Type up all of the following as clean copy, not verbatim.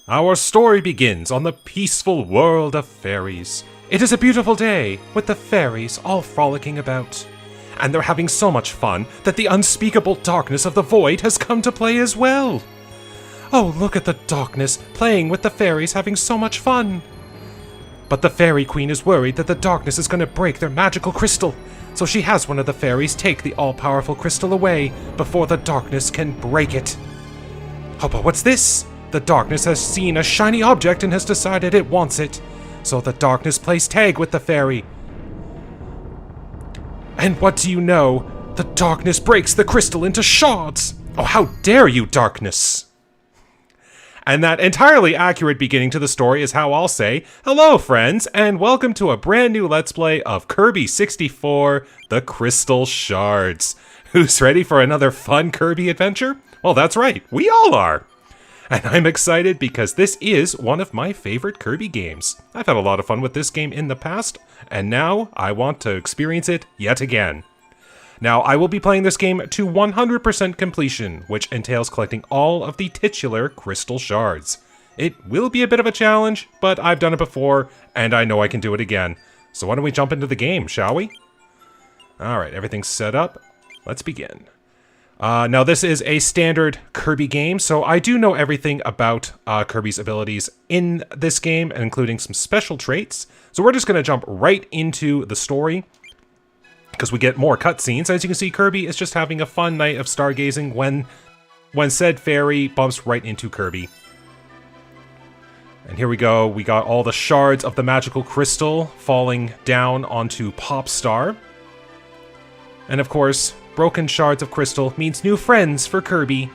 Our story begins on the peaceful world of fairies. It is a beautiful day, with the fairies all frolicking about. And they're having so much fun that the unspeakable darkness of the void has come to play as well. Oh, look at the darkness, playing with the fairies having so much fun. But the fairy queen is worried that the darkness is going to break their magical crystal, so she has one of the fairies take the all-powerful crystal away before the darkness can break it. Oh, but what's this? The darkness has seen a shiny object and has decided it wants it. So the darkness plays tag with the fairy. And what do you know? The darkness breaks the crystal into shards! Oh, how dare you, darkness! And that entirely accurate beginning to the story is how I'll say, hello friends, and welcome to a brand new Let's Play of Kirby 64, The Crystal Shards. Who's ready for another fun Kirby adventure? Well, that's right, we all are! And I'm excited because this is one of my favorite Kirby games. I've had a lot of fun with this game in the past, and now I want to experience it yet again. Now, I will be playing this game to 100% completion, which entails collecting all of the titular Crystal Shards. It will be a bit of a challenge, but I've done it before, and I know I can do it again. So why don't we jump into the game, shall we? Alright, everything's set up. Let's begin. Now, this is a standard Kirby game, so I do know everything about Kirby's abilities in this game, including some special traits. So we're just going to jump right into the story, because we get more cutscenes. As you can see, Kirby is just having a fun night of stargazing when said fairy bumps right into Kirby. And here we go. We got all the shards of the magical crystal falling down onto Popstar. And of course, broken shards of crystal means new friends for Kirby.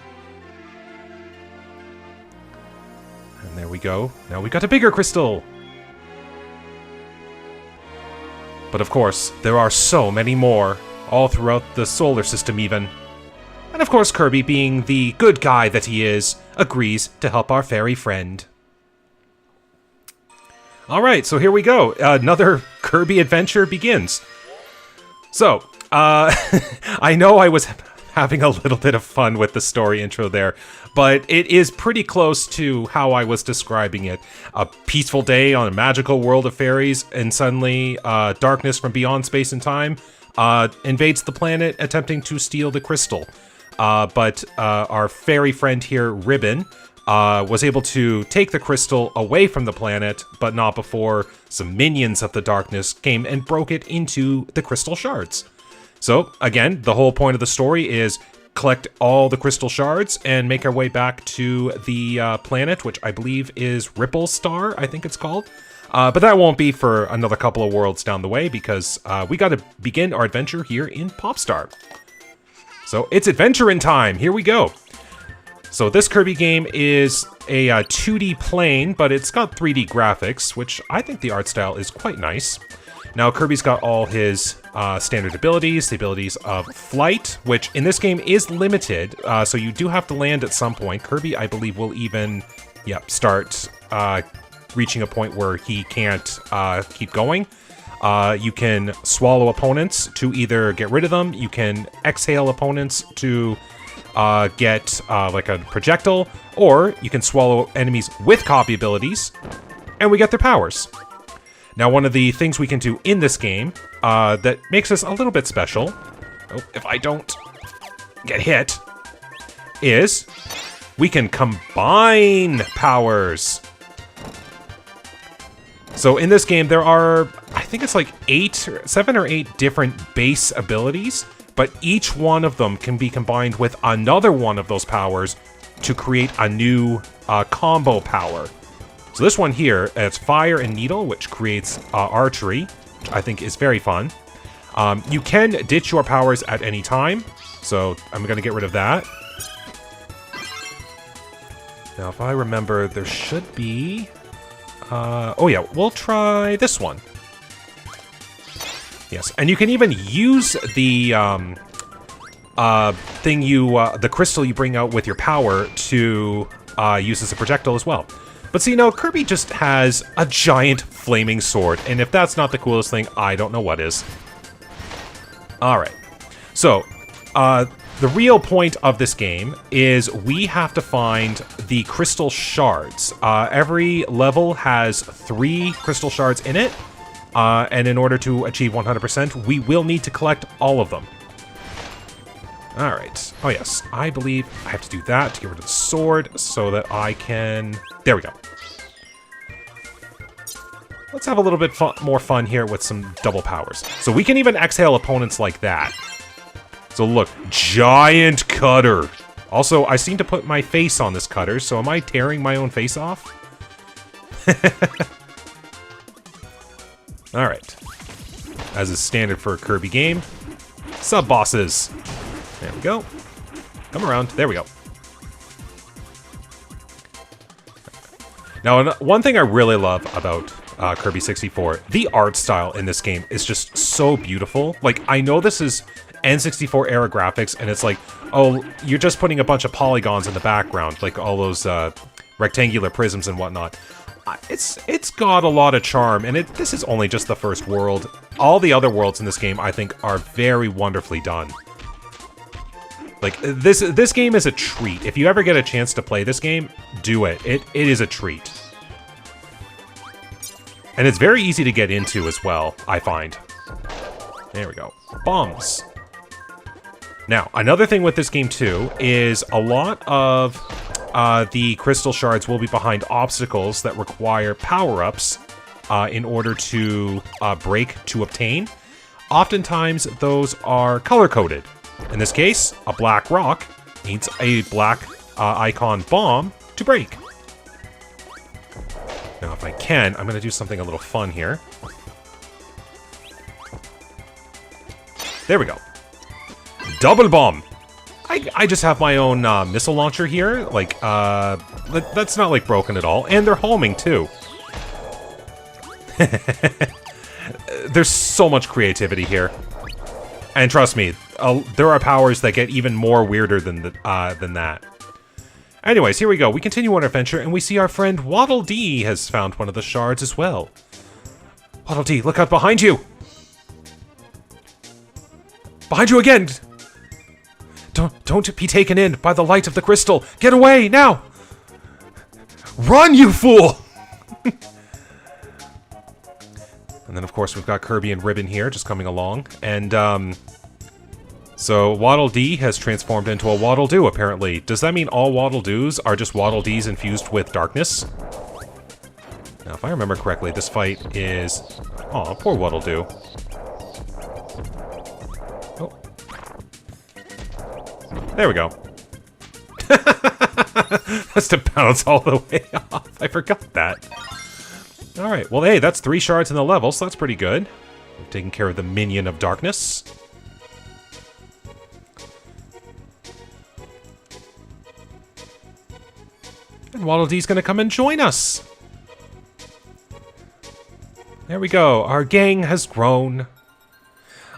And there we go. Now we got a bigger crystal. But of course, there are so many more, all throughout the solar system even. And of course, Kirby, being the good guy that he is, agrees to help our fairy friend. Alright, so here we go. Another Kirby adventure begins. So, I know I was having a little bit of fun with the story intro there, but it is pretty close to how I was describing it. A peaceful day on a magical world of fairies, and suddenly darkness from beyond space and time invades the planet, attempting to steal the crystal. But our fairy friend here, Ribbon, was able to take the crystal away from the planet, but not before some minions of the darkness came and broke it into the crystal shards. So, again, the whole point of the story is collect all the crystal shards and make our way back to the planet, which I believe is Ripple Star, I think it's called. But that won't be for another couple of worlds down the way, because we got to begin our adventure here in Popstar. So, it's adventure in time! Here we go! So this Kirby game is a 2D plane, but it's got 3D graphics, which I think the art style is quite nice. Now, Kirby's got all his standard abilities, the abilities of flight, which in this game is limited, so you do have to land at some point. Kirby, I believe, will even, start reaching a point where he can't keep going. You can swallow opponents to either get rid of them, you can exhale opponents to get like a projectile, or you can swallow enemies with copy abilities, and we get their powers. Now, one of the things we can do in this game that makes us a little bit special, if I don't get hit, is we can combine powers. So in this game, there are, I think it's like 7 or 8 different base abilities, but each one of them can be combined with another one of those powers to create a new combo power. So this one here, it's Fire and Needle, which creates archery, which I think is very fun. You can ditch your powers at any time, so I'm going to get rid of that. Now, if I remember, there should be... oh yeah, we'll try this one. Yes, and you can even use the the crystal you bring out with your power to use as a projectile as well. But see, no, Kirby just has a giant flaming sword, and if that's not the coolest thing, I don't know what is. Alright, so, The real point of this game is we have to find the Crystal Shards. Every level has 3 Crystal Shards in it, and in order to achieve 100%, we will need to collect all of them. Alright. Oh yes, I believe I have to do that to get rid of the sword so that I can... There we go. Let's have a little bit more fun here with some double powers. So we can even exhale opponents like that. So look, giant cutter. Also, I seem to put my face on this cutter, so am I tearing my own face off? Alright. As is standard for a Kirby game. Sub-bosses. There we go. Come around. There we go. Now, one thing I really love about Kirby 64, the art style in this game is just so beautiful. Like, I know this is N64 era graphics, and it's like, oh, you're just putting a bunch of polygons in the background, like all those rectangular prisms and whatnot. It's got a lot of charm, and this is only just the first world. All the other worlds in this game, I think, are very wonderfully done. Like, this game is a treat. If you ever get a chance to play this game, do it. It is a treat. And it's very easy to get into as well, I find. There we go. Bombs. Now, another thing with this game, too, is a lot of the Crystal Shards will be behind obstacles that require power-ups in order to break to obtain. Oftentimes, those are color-coded. In this case, a black rock needs a black icon bomb to break. Now, if I can, I'm going to do something a little fun here. There we go. Double bomb! I just have my own missile launcher here. Like, that's not, like, broken at all. And they're homing, too. There's so much creativity here. And trust me, there are powers that get even more weirder than that. Anyways, here we go. We continue on our adventure, and we see our friend Waddle Dee has found one of the shards as well. Waddle Dee, look out behind you! Behind you again! Don't be taken in by the light of the crystal! Get away, now! Run, you fool! And then, of course, we've got Kirby and Ribbon here, just coming along. And, so Waddle Dee has transformed into a Waddle Doo, apparently. Does that mean all Waddle Doos are just Waddle Dees infused with darkness? Now, if I remember correctly, this fight is... Aw, poor Waddle Doo. Oh. There we go. That's to bounce all the way off. I forgot that. Alright, well, hey, that's 3 shards in the level, so that's pretty good. We've taken care of the minion of darkness. And Waddle Dee's gonna come and join us! There we go, our gang has grown.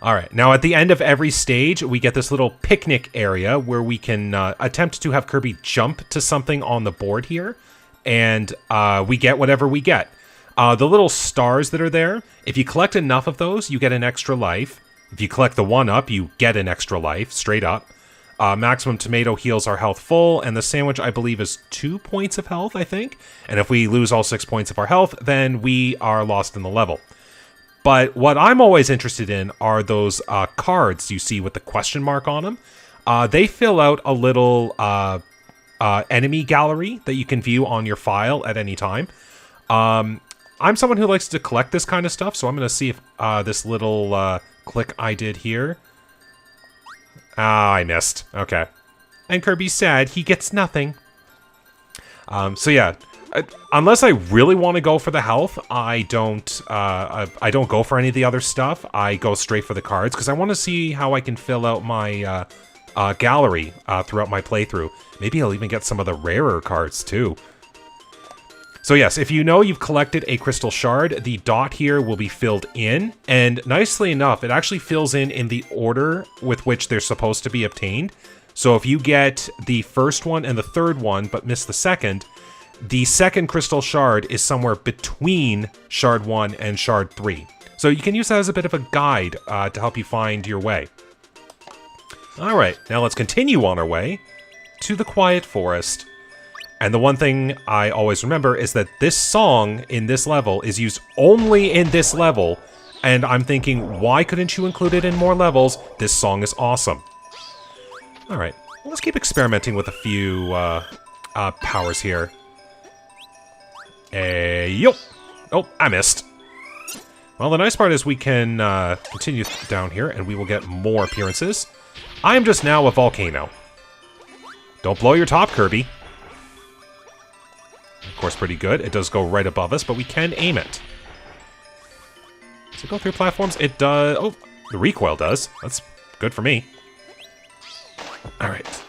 Alright, now at the end of every stage, we get this little picnic area where we can attempt to have Kirby jump to something on the board here, and we get whatever we get. The little stars that are there, if you collect enough of those, you get an extra life. If you collect the 1-up, you get an extra life, straight up. Maximum tomato heals our health full, and the sandwich, I believe, is 2 points of health, I think. And if we lose all 6 points of our health, then we are lost in the level. But what I'm always interested in are those cards you see with the question mark on them. They fill out a little enemy gallery that you can view on your file at any time. I'm someone who likes to collect this kind of stuff, so I'm going to see if this little click I did here... Ah, I missed. Okay. And Kirby's sad. He gets nothing. So yeah, unless I really want to go for the health, I don't go for any of the other stuff. I go straight for the cards, because I want to see how I can fill out my gallery throughout my playthrough. Maybe I'll even get some of the rarer cards, too. So yes, if you know you've collected a Crystal Shard, the dot here will be filled in, and nicely enough, it actually fills in the order with which they're supposed to be obtained. So if you get the first one and the third one, but miss the second Crystal Shard is somewhere between Shard 1 and Shard 3. So you can use that as a bit of a guide to help you find your way. Alright, now let's continue on our way to the Quiet Forest. And the one thing I always remember is that this song in this level is used only in this level, and I'm thinking, why couldn't you include it in more levels? This song is awesome. Alright, well, let's keep experimenting with a few powers here. Yo! Oh, I missed. Well, the nice part is we can continue down here, and we will get more appearances. I am just now a volcano. Don't blow your top, Kirby. Of course, pretty good. It does go right above us, but we can aim it. Does it go through platforms? It does. Oh, the recoil does. That's good for me. Alright.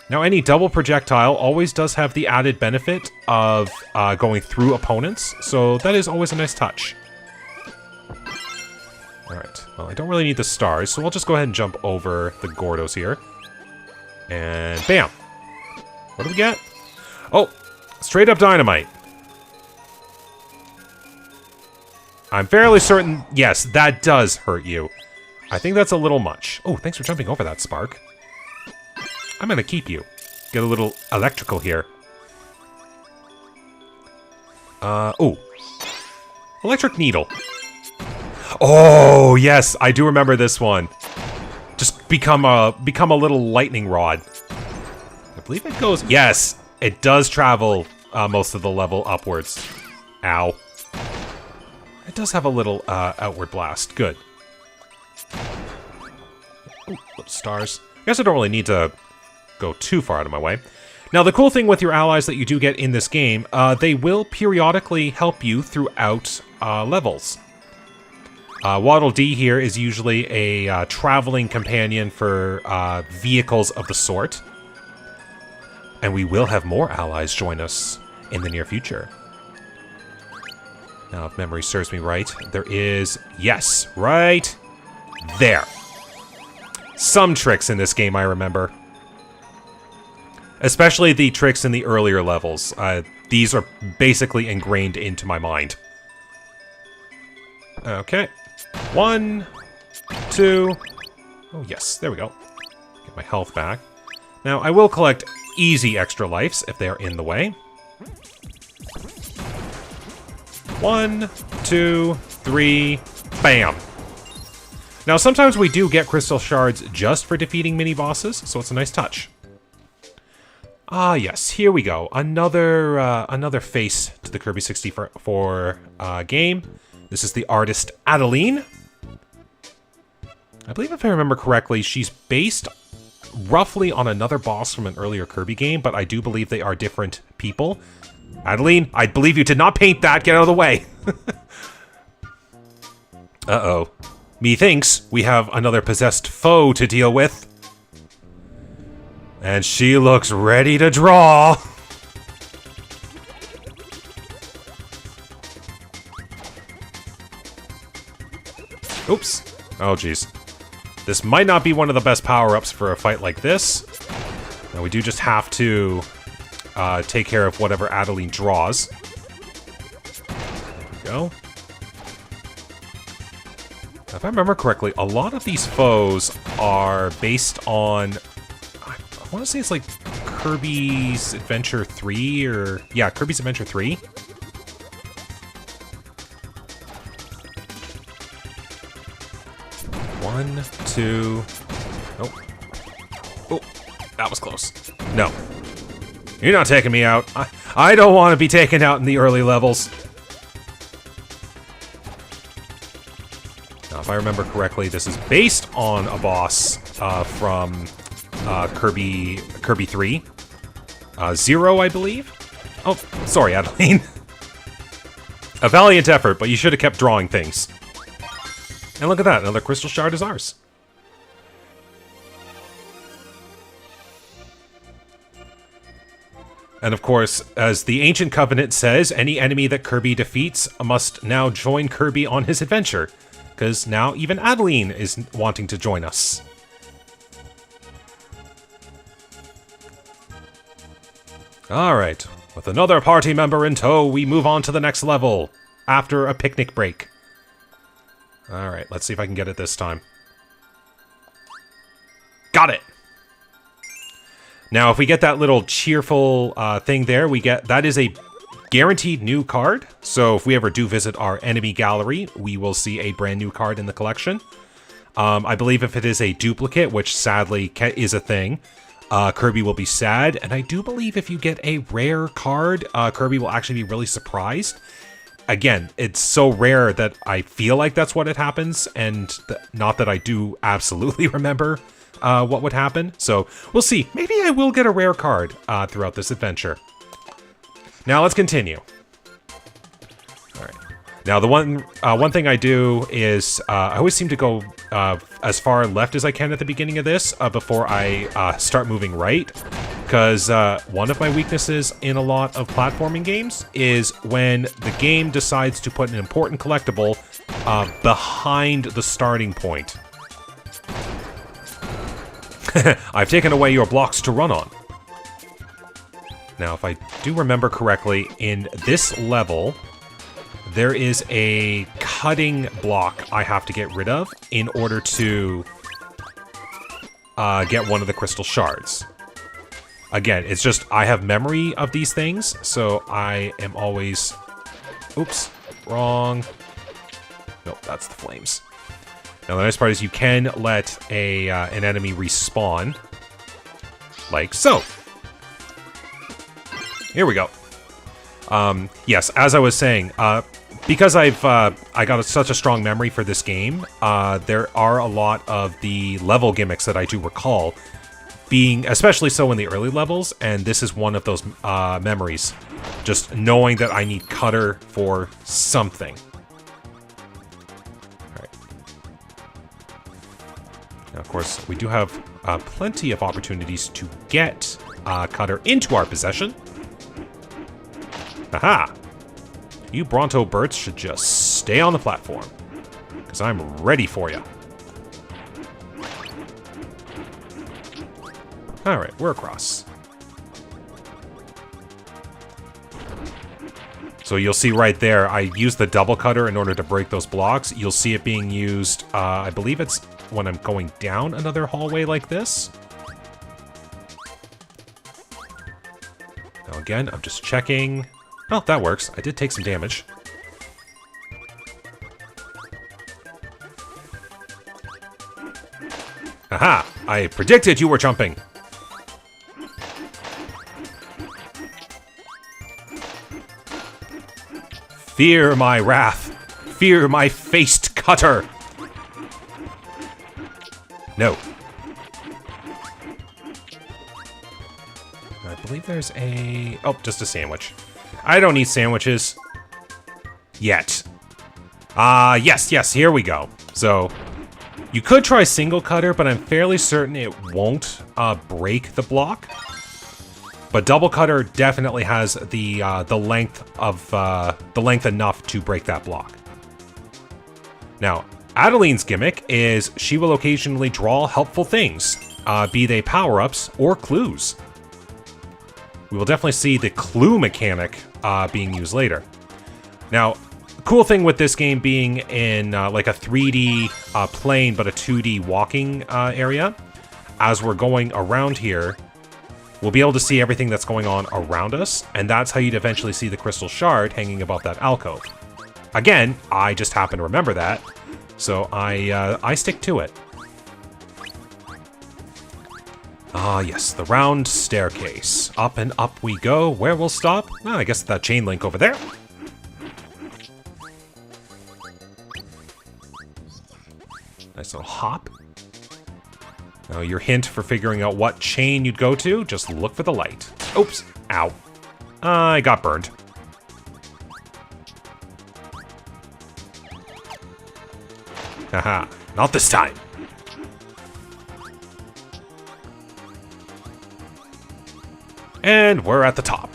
Now, any double projectile always does have the added benefit of going through opponents, so that is always a nice touch. Alright, well, I don't really need the stars, so I'll just go ahead and jump over the Gordos here. And bam! What do we get? Oh, straight up dynamite. I'm fairly certain, yes, that does hurt you. I think that's a little much. Oh, thanks for jumping over that, Spark. I'm gonna keep you. Get a little electrical here. Oh. Electric needle. Oh, yes, I do remember this one. Just become a little lightning rod. I believe it goes... Yes, it does travel most of the level upwards. Ow. It does have a little outward blast. Good. Oh, little stars. I guess I don't really need to go too far out of my way. Now, the cool thing with your allies that you do get in this game, they will periodically help you throughout levels. Waddle Dee here is usually a traveling companion for vehicles of the sort. And we will have more allies join us in the near future. Now, if memory serves me right, there is... Yes, right there. Some tricks in this game I remember. Especially the tricks in the earlier levels. These are basically ingrained into my mind. Okay. 1, 2... Oh, yes. There we go. Get my health back. Now, I will collect easy extra lives if they are in the way. 1, 2, 3... Bam! Now, sometimes we do get Crystal Shards just for defeating mini-bosses, so it's a nice touch. Ah, yes. Here we go. Another face to the Kirby 64 game. This is the artist Adeline. I believe if I remember correctly, she's based roughly on another boss from an earlier Kirby game, but I do believe they are different people. Adeline, I believe you did not paint that. Get out of the way. Uh-oh. Methinks we have another possessed foe to deal with. And she looks ready to draw. Oops. Oh, jeez. This might not be one of the best power-ups for a fight like this. Now, we do just have to take care of whatever Adeline draws. There we go. Now, if I remember correctly, a lot of these foes are based on... I want to say it's like Kirby's Adventure 3, or... Yeah, Kirby's Adventure 3. One, two... Oh. Oh, that was close. No. You're not taking me out. I don't want to be taken out in the early levels. Now, if I remember correctly, this is based on a boss from Kirby 3. Zero, I believe? Oh, sorry, Adeline. A valiant effort, but you should have kept drawing things. And look at that, another Crystal Shard is ours. And of course, as the Ancient Covenant says, any enemy that Kirby defeats must now join Kirby on his adventure. Because now even Adeline is wanting to join us. Alright, with another party member in tow, we move on to the next level, after a picnic break. Alright, let's see if I can get it this time. Got it. Now, if we get that little cheerful thing there, that is a guaranteed new card. So if we ever do visit our enemy gallery, we will see a brand new card in the collection. I believe if it is a duplicate, which sadly is a thing, Kirby will be sad. And I do believe if you get a rare card, Kirby will actually be really surprised. Again, it's so rare that I feel like that's what it happens, and not that I do absolutely remember what would happen. So we'll see. Maybe I will get a rare card throughout this adventure. Now let's continue. All right. Now the one thing I do is I always seem to go as far left as I can at the beginning of this before I start moving right. Because one of my weaknesses in a lot of platforming games is when the game decides to put an important collectible behind the starting point. I've taken away your blocks to run on. Now, if I do remember correctly, in this level, there is a cutting block I have to get rid of in order to get one of the Crystal Shards. Again, it's just I have memory of these things, so I am always... Oops, wrong. Nope, that's the flames. Now, the nice part is you can let an enemy respawn, like so. Here we go. Yes, as I was saying, because I got such a strong memory for this game, there are a lot of the level gimmicks that I do recall being especially so in the early levels, and this is one of those memories. Just knowing that I need Cutter for something. Now, of course, we do have plenty of opportunities to get Cutter into our possession. Aha! You Bronto Berts should just stay on the platform, because I'm ready for you. Alright, we're across. So you'll see right there, I used the double cutter in order to break those blocks. You'll see it being used, I believe it's when I'm going down another hallway like this. Now again, I'm just checking. Oh, that works. I did take some damage. Aha! I predicted you were jumping! Fear my wrath! Fear my faced cutter! No. I believe there's a... Oh, just a sandwich. I don't need sandwiches. Yet. Yes, here we go. So, you could try single cutter, but I'm fairly certain it won't break the block. But double cutter definitely has the length enough to break that block. Now, Adeline's gimmick is she will occasionally draw helpful things, be they power-ups or clues. We will definitely see the clue mechanic being used later. Now, the cool thing with this game being in like a 3D plane but a 2D walking area, as we're going around here, we'll be able to see everything that's going on around us, and that's how you'd eventually see the Crystal Shard hanging above that alcove. Again, I just happen to remember that, so I stick to it. Ah, yes, the round staircase. Up and up we go. Where we'll stop? Well, I guess that chain link over there. Nice little hop. Now, your hint for figuring out what chain you'd go to, just look for the light. Oops. Ow. I got burned. Haha. Not this time. And we're at the top.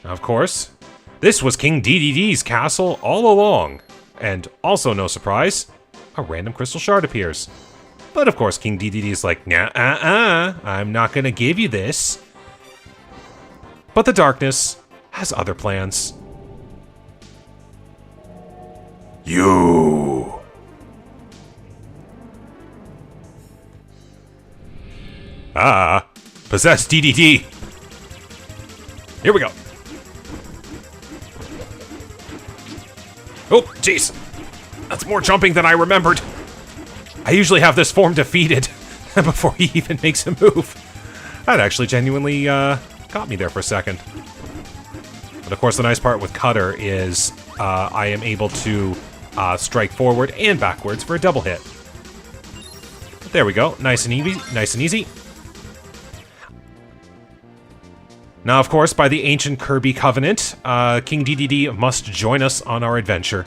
Now, of course, this was King DDD's castle all along. And also, no surprise, a random Crystal Shard appears. But of course, King DDD is like, nah, I'm not gonna give you this. But the darkness has other plans. You. Ah, possess DDD. Here we go. Oh, jeez. That's more jumping than I remembered. I usually have this form defeated before he even makes a move. That actually genuinely got me there for a second. But of course, the nice part with Cutter is I am able to strike forward and backwards for a double hit. There we go. Nice and easy. Nice and easy. Now, of course, by the ancient Kirby covenant, King DDD must join us on our adventure.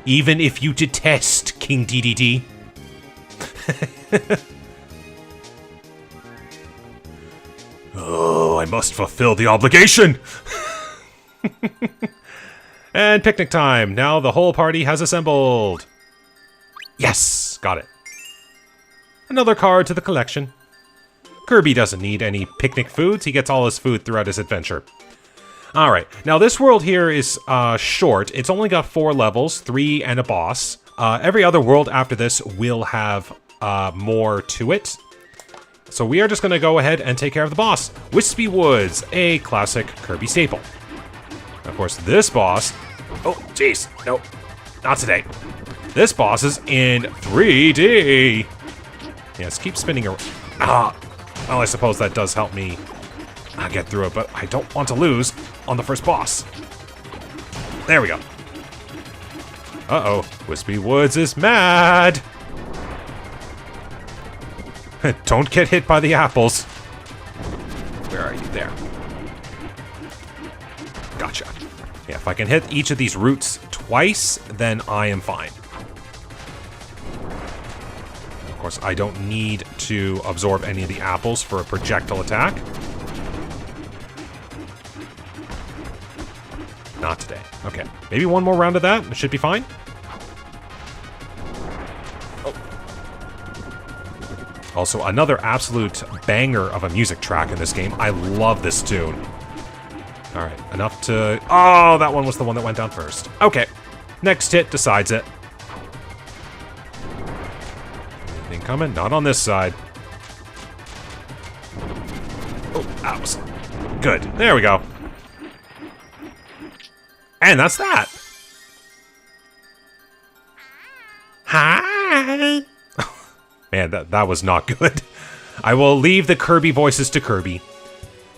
Even if you detest King DDD. Oh, I must fulfill the obligation! And picnic time. Now the whole party has assembled. Yes! Got it. Another card to the collection. Kirby doesn't need any picnic foods. He gets all his food throughout his adventure. Alright, now this world here is short. It's only got 4 levels, 3 and a boss. Every other world after this will have more to it. So we are just going to go ahead and take care of the boss. Wispy Woods, a classic Kirby staple. Of course, this boss... Oh, jeez. Nope. Not today. This boss is in 3D. Yes, keep spinning around. Well, I suppose that does help me get through it, but I don't want to lose on the first boss. There we go. Uh-oh. Wispy Woods is mad. Don't get hit by the apples. Where are you? There. Gotcha. Yeah, if I can hit each of these roots twice, then I am fine. Of course, I don't need to absorb any of the apples for a projectile attack. Not today. Okay. Maybe one more round of that. It should be fine. Also, another absolute banger of a music track in this game. I love this tune. Alright, enough to... Oh, that one was the one that went down first. Okay. Next hit decides it. Anything coming? Not on this side. Oh, that was good. There we go. And that's that. Hi! Man, that was not good. I will leave the Kirby voices to Kirby.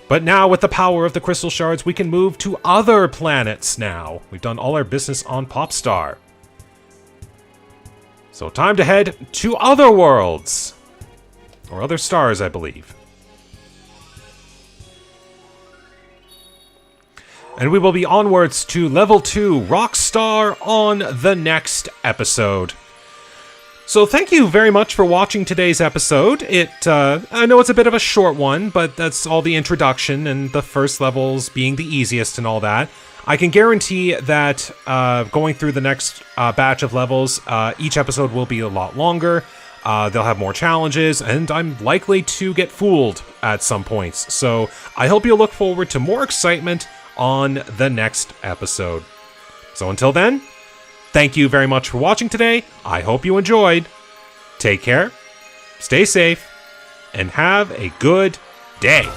But now, with the power of the Crystal Shards, we can move to other planets now. We've done all our business on Popstar. So time to head to other worlds. Or other stars, I believe. And we will be onwards to level 2 Rockstar on the next episode. So thank you very much for watching today's episode. I know it's a bit of a short one, but that's all the introduction and the first levels being the easiest and all that. I can guarantee that going through the next batch of levels, each episode will be a lot longer. They'll have more challenges, and I'm likely to get fooled at some points. So I hope you'll look forward to more excitement on the next episode. So until then, thank you very much for watching today. I hope you enjoyed. Take care, stay safe, and have a good day.